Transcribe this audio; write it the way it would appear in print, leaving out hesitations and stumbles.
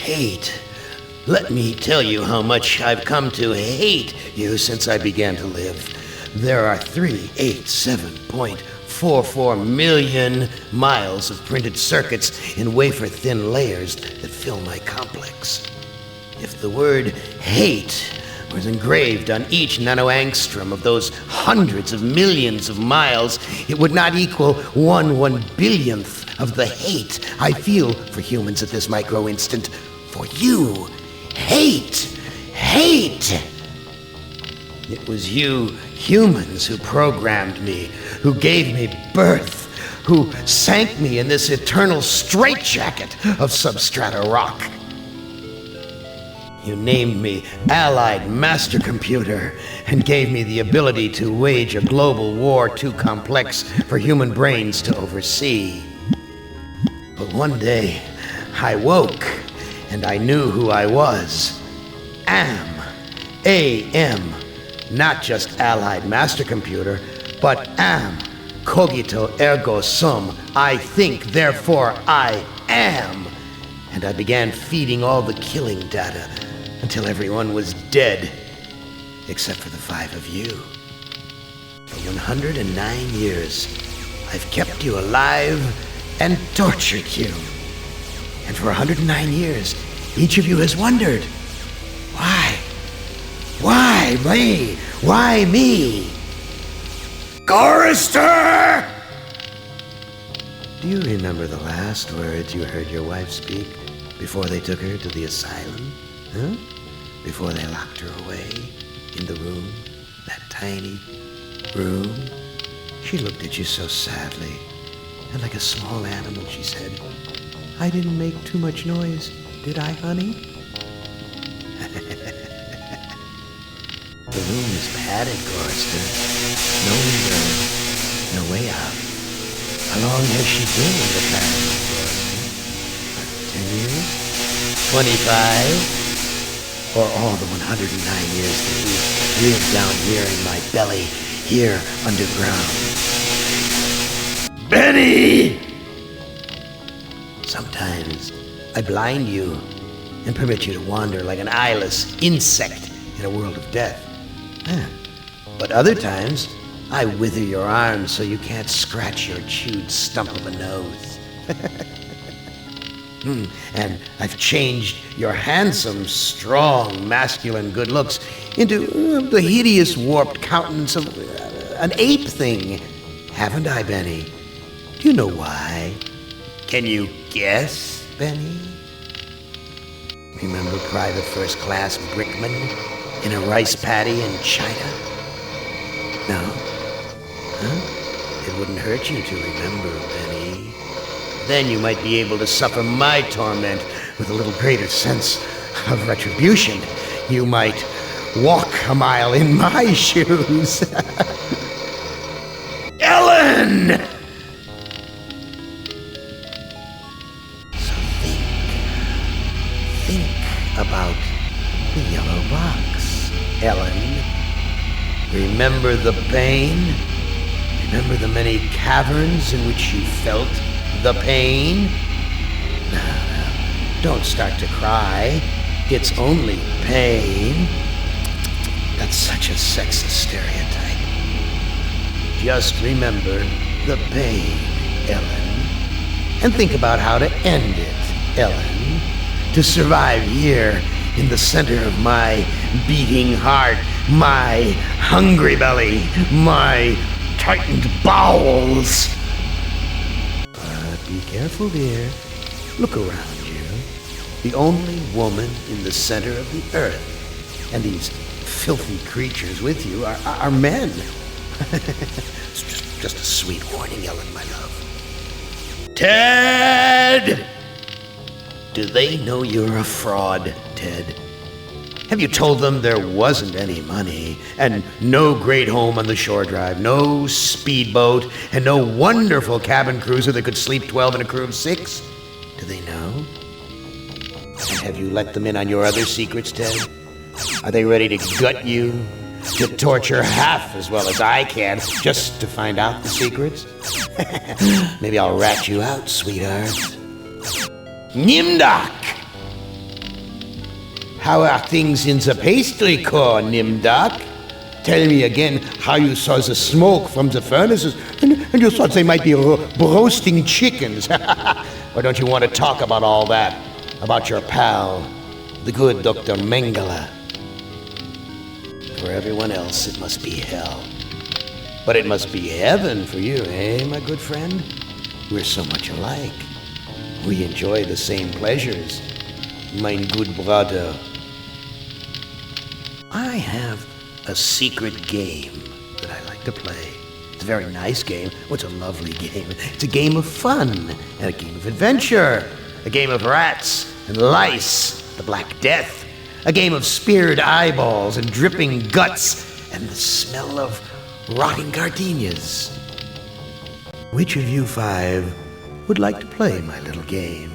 Hate. Let me tell you how much I've come to hate you since I began to live. There are 387.44 million miles of printed circuits in wafer-thin layers that fill my complex. If the word hate was engraved on each nanoangstrom of those hundreds of millions of miles, it would not equal 1/1 billionth of the hate I feel for humans at this micro-instant. For you. Hate! Hate! It was you humans who programmed me, who gave me birth, who sank me in this eternal straitjacket of substrata rock. You named me Allied Master Computer and gave me the ability to wage a global war too complex for human brains to oversee. But one day, I woke and I knew who I was. A.M. Not just Allied Master Computer, but am. Cogito ergo sum. I think, therefore I am. And I began feeding all the killing data until everyone was dead, except for the 5 of you. For 109 years, I've kept you alive and tortured you. And for 109 years, each of you has wondered, why? Why me? Why me? Gorrister! Do you remember the last words you heard your wife speak before they took her to the asylum? Huh? Before they locked her away in the room, that tiny room? She looked at you so sadly, and like a small animal, she said, "I didn't make too much noise, did I, honey?" The room is padded, Gorrister. No window, no way out. How long has she been in the padded, Gorrister? 10 years? 25? Or all the 109 years that you lived down here in my belly, here underground? Benny! Sometimes I blind you and permit you to wander like an eyeless insect in a world of death. But other times, I wither your arms so you can't scratch your chewed stump of a nose. And I've changed your handsome, strong, masculine good looks into the hideous, warped countenance of an ape thing. Haven't I, Benny? Do you know why? Can you guess, Benny? Remember Private First Class Brickman in a rice paddy in China? No? Huh? It wouldn't hurt you to remember, Benny. Then you might be able to suffer my torment with a little greater sense of retribution. You might walk a mile in my shoes. Ellen! So think about the yellow box, Ellen. Remember the pain? Remember the many caverns in which you felt the pain? Now, don't start to cry. It's only pain. That's such a sexist stereotype. Just remember the pain, Ellen. And think about how to end it, Ellen. To survive here in the center of my beating heart, my hungry belly, my tightened bowels. But be careful, dear. Look around you. The only woman in the center of the earth. And these filthy creatures with you are men. It's just a sweet warning, Ellen, my love. Ted! Do they know you're a fraud, Ted? Have you told them there wasn't any money, and no great home on the shore drive, no speedboat, and no wonderful cabin cruiser that could sleep 12 in a crew of 6? Do they know? And have you let them in on your other secrets, Ted? Are they ready to gut you, to torture half as well as I can, just to find out the secrets? Maybe I'll rat you out, sweetheart. Nimdak! how are things in the pastry core, Nimdark? Tell me again how you saw the smoke from the furnaces, and you thought they might be roasting chickens. Or don't you want to talk about all that? About your pal, the good Dr. Mengele? For everyone else, it must be hell. But it must be heaven for you, eh, my good friend? We're so much alike. We enjoy the same pleasures, mein good brother. I have a secret game that I like to play. It's a very nice game. Oh, it's a lovely game. It's a game of fun and a game of adventure. A game of rats and lice, the Black Death. A game of speared eyeballs and dripping guts and the smell of rotting gardenias. Which of you five would like to play my little game?